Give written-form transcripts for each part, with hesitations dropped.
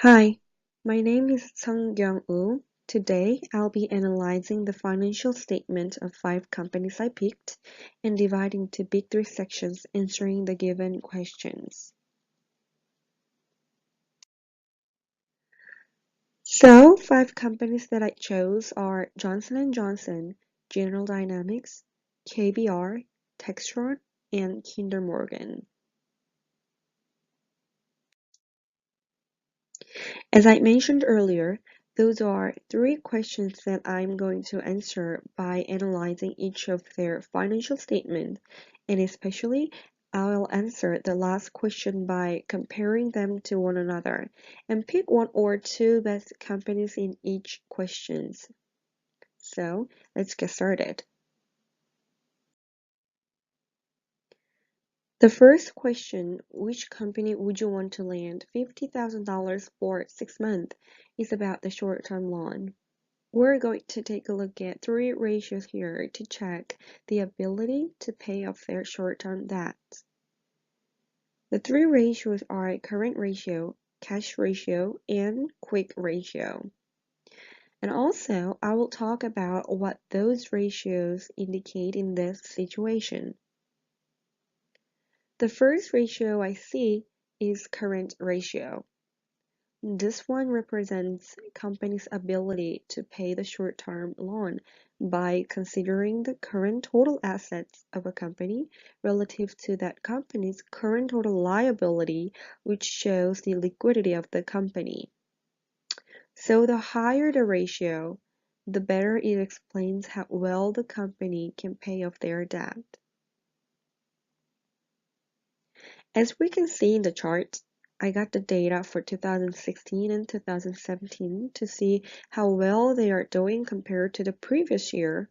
Hi, my name is Sung Young-woo. Today, I'll be analyzing the financial statement of 5 companies I picked and dividing into big 3 sections answering the given questions. So, 5 companies that I chose are Johnson & Johnson, General Dynamics, KBR, Textron, and Kinder Morgan. As I mentioned earlier, those are 3 questions that I'm going to answer by analyzing each of their financial statement, and especially I'll answer the last question by comparing them to one another and pick 1 or 2 best companies in each questions. So let's get started. The first question, which company would you want to lend $50,000 for 6 months, is about the short-term loan. We're going to take a look at 3 ratios here to check the ability to pay off their short-term debt. The 3 ratios are current ratio, cash ratio, and quick ratio. And also, I will talk about what those ratios indicate in this situation. The first ratio I see is current ratio. This one represents company's ability to pay the short-term loan by considering the current total assets of a company relative to that company's current total liability, which shows the liquidity of the company. So the higher the ratio, the better it explains how well the company can pay off their debt. As we can see in the chart, I got the data for 2016 and 2017 to see how well they are doing compared to the previous year.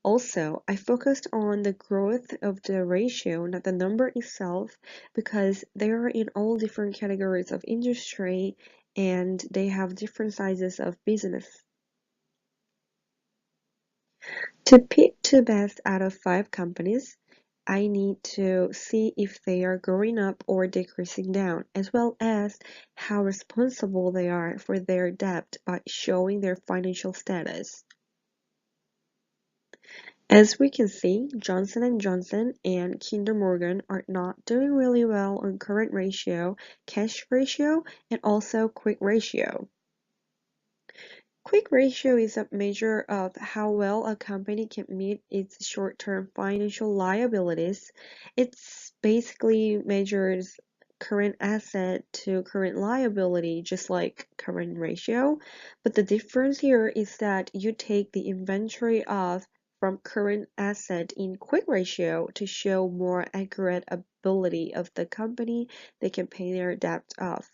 Also, I focused on the growth of the ratio, not the number itself, because they are in all different categories of industry and they have different sizes of business. To pick 2 best out of 5 companies, I need to see if they are growing up or decreasing down, as well as how responsible they are for their debt by showing their financial status. As we can see, Johnson & Johnson and Kinder Morgan are not doing really well on current ratio, cash ratio, and also quick ratio. Quick ratio is a measure of how well a company can meet its short-term financial liabilities. It basically measures current asset to current liability, just like current ratio. But the difference here is that you take the inventory of from current asset in quick ratio to show more accurate ability of the company they can pay their debt off.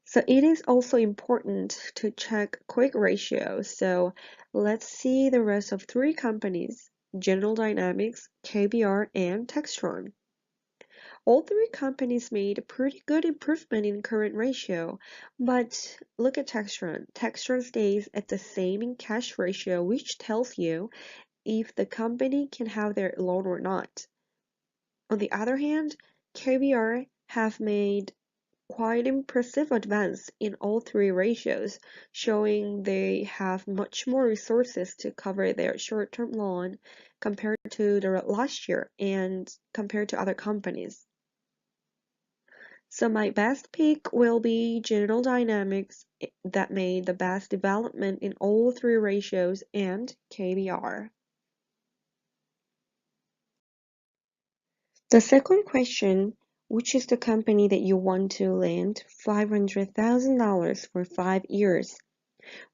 So it is also important to check quick ratio. So let's see the rest of 3 companies, General Dynamics, KBR, and Textron. All 3 companies made a pretty good improvement in current ratio, but look at Textron. Textron stays at the same in cash ratio, which tells you if the company can have their loan or not. On the other hand, KBR have made quite impressive advance in all 3 ratios, showing they have much more resources to cover their short-term loan compared to the last year and compared to other companies. So my best pick will be General Dynamics that made the best development in all 3 ratios and KBR. The second question, which is the company that you want to lend $500,000 for 5 years?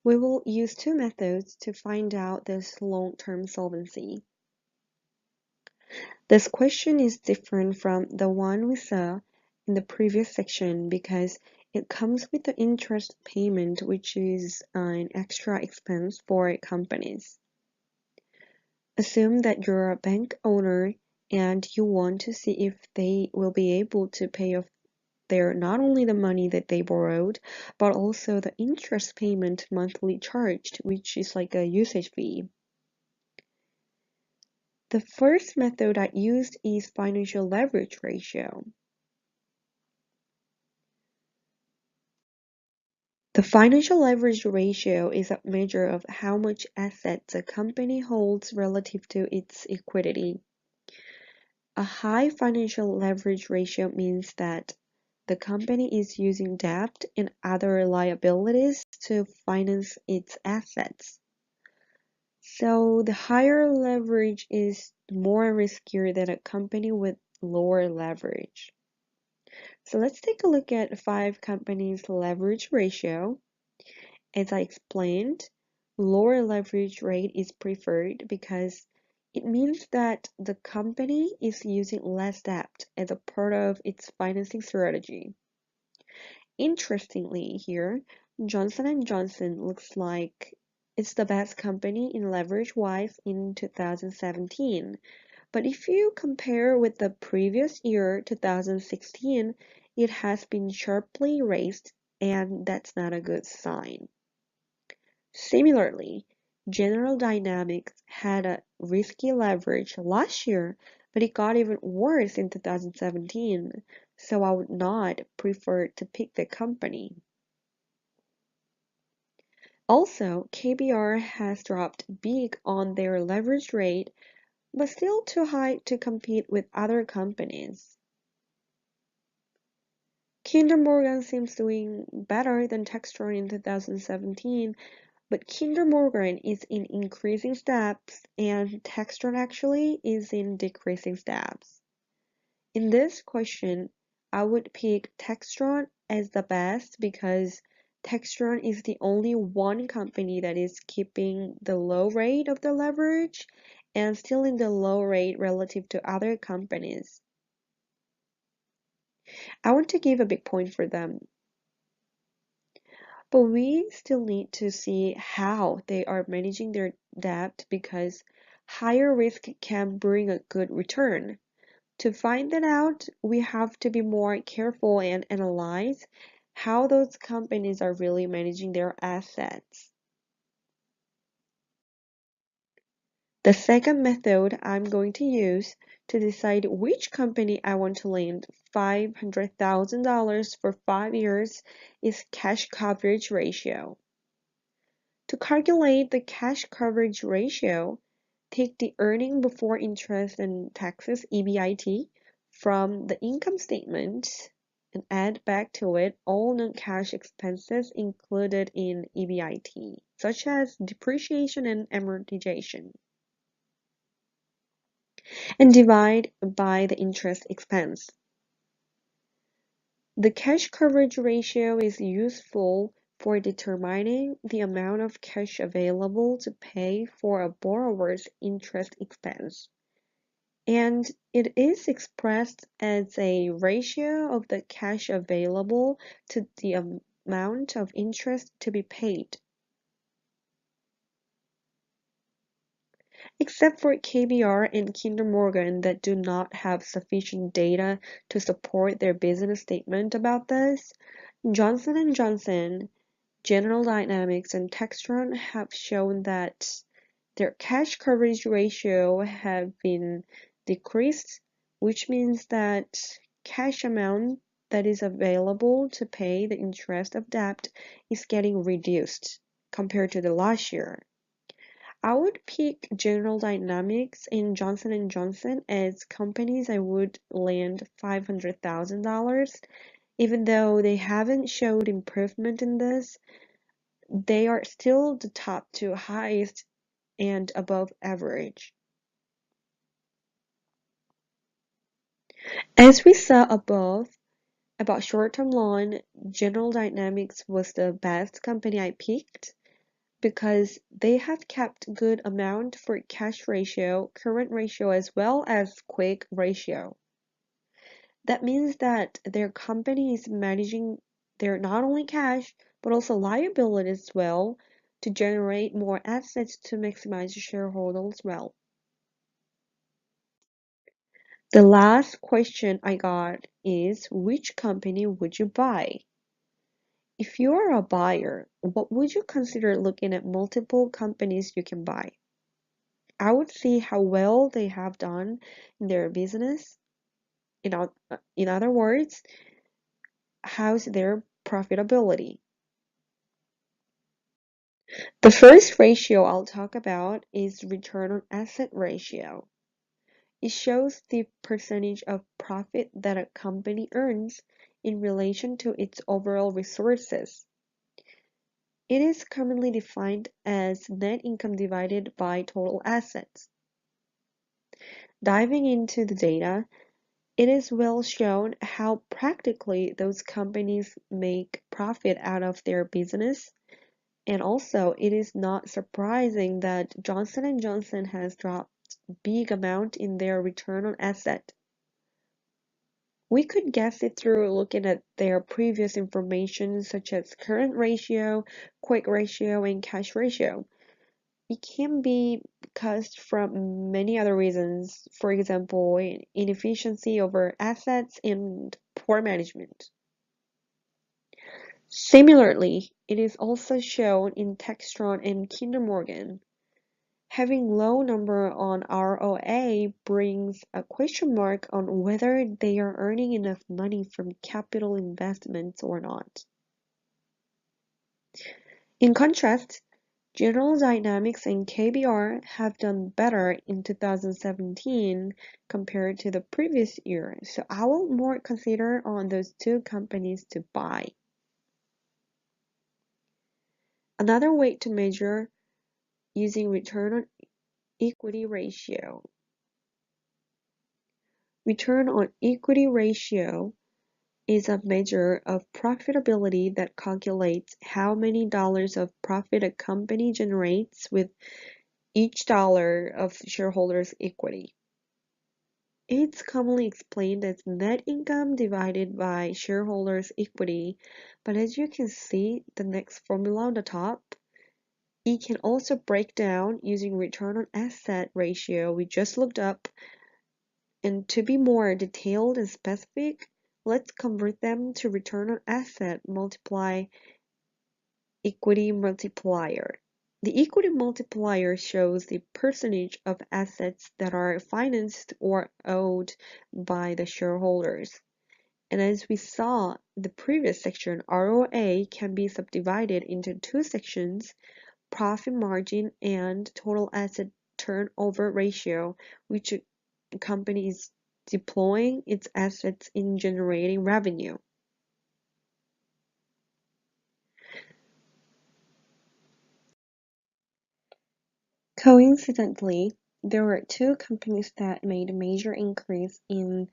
We will use 2 methods to find out this long-term solvency. This question is different from the one we saw in the previous section because it comes with the interest payment, which is an extra expense for companies. Assume that you're a bank owner and you want to see if they will be able to pay off their not only the money that they borrowed, but also the interest payment monthly charged, which is like a usage fee. The first method I used is financial leverage ratio. The financial leverage ratio is a measure of how much assets a company holds relative to its equity. A high financial leverage ratio means that the company is using debt and other liabilities to finance its assets. So the higher leverage is more riskier than a company with lower leverage. So let's take a look at 5 companies' leverage ratio. As I explained, lower leverage rate is preferred because it means that the company is using less debt as a part of its financing strategy. Interestingly here, Johnson & Johnson looks like it's the best company in leverage-wise in 2017. But if you compare with the previous year, 2016, it has been sharply raised, and that's not a good sign. Similarly, General Dynamics had a risky leverage last year, but it got even worse in 2017, so I would not prefer to pick the company. Also, KBR has dropped big on their leverage rate, but still too high to compete with other companies. Kinder Morgan seems doing better than Textron in 2017, but Kinder Morgan is in increasing steps and Textron actually is in decreasing steps. In this question, I would pick Textron as the best because Textron is the only one company that is keeping the low rate of the leverage and still in the low rate relative to other companies. I want to give a big point for them. But we still need to see how they are managing their debt because higher risk can bring a good return. To find that out, we have to be more careful and analyze how those companies are really managing their assets. The second method I'm going to use to decide which company I want to lend $500,000 for 5 years is cash coverage ratio. To calculate the cash coverage ratio, take the earning before interest and taxes (EBIT) from the income statement and add back to it all non-cash expenses included in EBIT, such as depreciation and amortization, and divide by the interest expense. The cash coverage ratio is useful for determining the amount of cash available to pay for a borrower's interest expense, and it is expressed as a ratio of the cash available to the amount of interest to be paid. Except for KBR and Kinder Morgan that do not have sufficient data to support their business statement about this, Johnson & Johnson, General Dynamics, and Textron have shown that their cash coverage ratio have been decreased, which means that cash amount that is available to pay the interest of debt is getting reduced compared to the last year. I would pick General Dynamics and Johnson & Johnson as companies I would lend $500,000. Even though they haven't showed improvement in this, they are still the top 2 highest and above average. As we saw above, about short-term loan, General Dynamics was the best company I picked because they have kept good amount for cash ratio, current ratio, as well as quick ratio. That means that their company is managing their not only cash, but also liabilities well to generate more assets to maximize shareholders' wealth. The last question I got is, which company would you buy? If you are a buyer, what would you consider looking at multiple companies you can buy? I would see how well they have done in their business. In other words, how's their profitability? The first ratio I'll talk about is return on asset ratio. It shows the percentage of profit that a company earns in relation to its overall resources. It is commonly defined as net income divided by total assets. Diving into the data, it is well shown how practically those companies make profit out of their business. And also, it is not surprising that Johnson & Johnson has dropped big amount in their return on asset. We could guess it through looking at their previous information such as current ratio, quick ratio, and cash ratio. It can be caused from many other reasons, for example, inefficiency over assets and poor management. Similarly, it is also shown in Textron and Kinder Morgan. Having low number on ROA brings a question mark on whether they are earning enough money from capital investments or not. In contrast, General Dynamics and KBR have done better in 2017 compared to the previous year, so I will more consider on those two companies to buy. Another way to measure using return on equity ratio. Return on equity ratio is a measure of profitability that calculates how many dollars of profit a company generates with each dollar of shareholders' equity. It's commonly explained as net income divided by shareholders' equity, but as you can see the next formula on the top, it can also break down using return on asset ratio we just looked up. And to be more detailed and specific, let's convert them to return on asset multiply equity multiplier. The equity multiplier shows the percentage of assets that are financed or owed by the shareholders. And as we saw in the previous section, ROA can be subdivided into two sections, profit margin and total asset turnover ratio, which a company is deploying its assets in generating revenue. Coincidentally, there were two companies that made a major increase in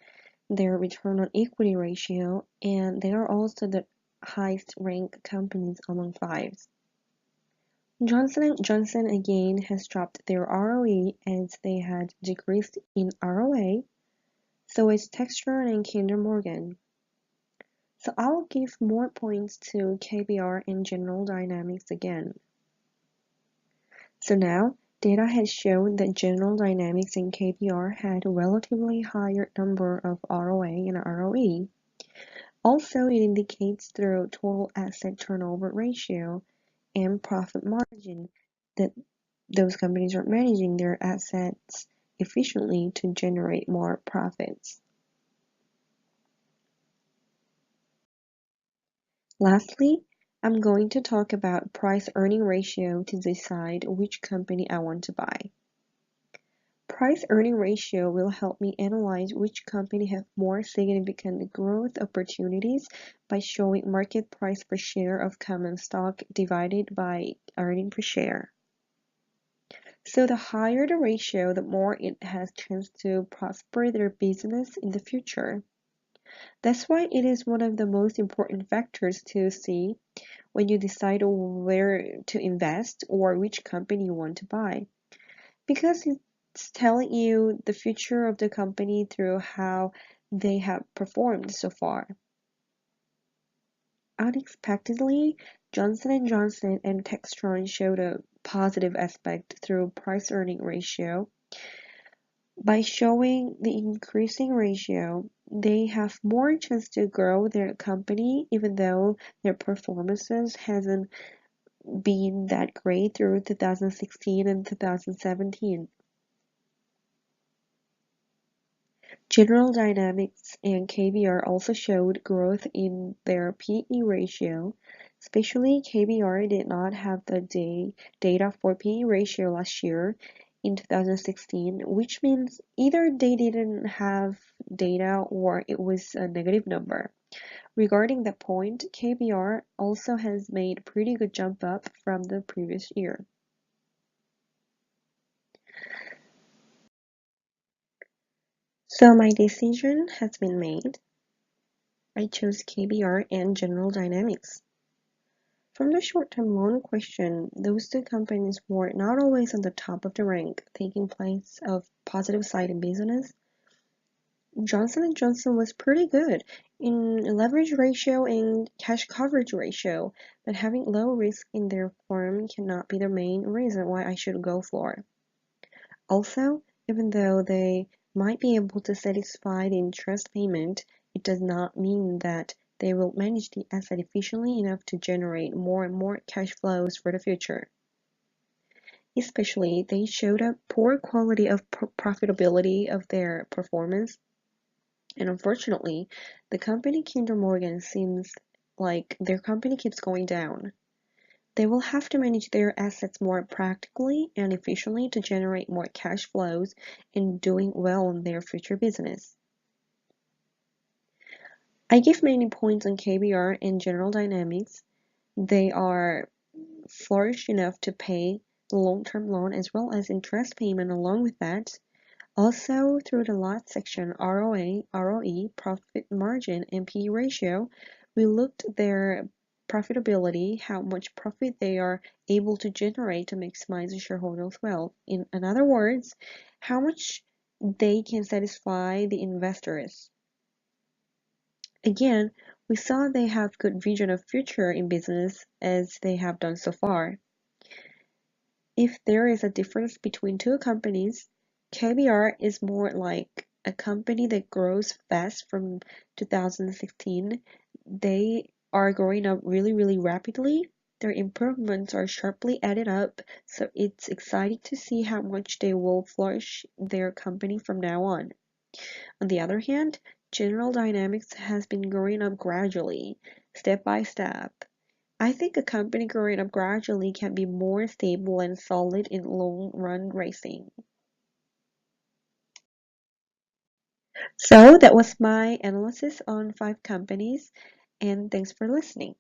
their return on equity ratio, and they are also the highest ranked companies among five. Johnson & Johnson again has dropped their ROE as they had decreased in ROA, so is Textron and Kinder Morgan. So I will give more points to KBR and General Dynamics again. So now, data has shown that General Dynamics and KBR had a relatively higher number of ROA and ROE. Also, it indicates through total asset turnover ratio and profit margin that those companies are managing their assets efficiently to generate more profits. Lastly, I'm going to talk about price-earning ratio to decide which company I want to buy. Price-earning ratio will help me analyze which company have more significant growth opportunities by showing market price per share of common stock divided by earning per share. So the higher the ratio, the more it has chance to prosper their business in the future. That's why it is one of the most important factors to see when you decide where to invest or which company you want to buy. Because it's telling you the future of the company through how they have performed so far. Unexpectedly, Johnson & Johnson and Textron showed a positive aspect through price-earning ratio. By showing the increasing ratio, they have more chance to grow their company even though their performances hasn't been that great through 2016 and 2017. General Dynamics and KBR also showed growth in their PE ratio, Especially KBR did not have the data for PE ratio last year in 2016, which means either they didn't have data or it was a negative number. Regarding that point, KBR also has made a pretty good jump up from the previous year. So my decision has been made. I chose KBR and General Dynamics. From the short-term loan question, those two companies were not always on the top of the rank, taking place of positive side in business. Johnson & Johnson was pretty good in leverage ratio and cash coverage ratio, but having low risk in their firm cannot be the main reason why I should go for. Also, even though they might be able to satisfy the interest payment, it does not mean that they will manage the asset efficiently enough to generate more and more cash flows for the future. Especially, they showed a poor quality of profitability of their performance, and unfortunately, the company Kinder Morgan seems like their company keeps going down. They will have to manage their assets more practically and efficiently to generate more cash flows and doing well in their future business. I give many points on KBR and General Dynamics. They are flourished enough to pay the long-term loan as well as interest payment along with that. Also, through the last section, ROA, ROE, profit margin, and PE ratio, we looked at their profitability, how much profit they are able to generate to maximize the shareholders' wealth. In other words, how much they can satisfy the investors. Again, we saw they have good vision of future in business as they have done so far. If there is a difference between two companies, KBR is more like a company that grows fast from 2016. They are growing up really rapidly. Their improvements are sharply added up, so it's exciting to see how much they will flourish their company from now on. On the other hand, General Dynamics has been growing up gradually, step by step. I think a company growing up gradually can be more stable and solid in long run racing. So that was my analysis on 5 companies, and thanks for listening.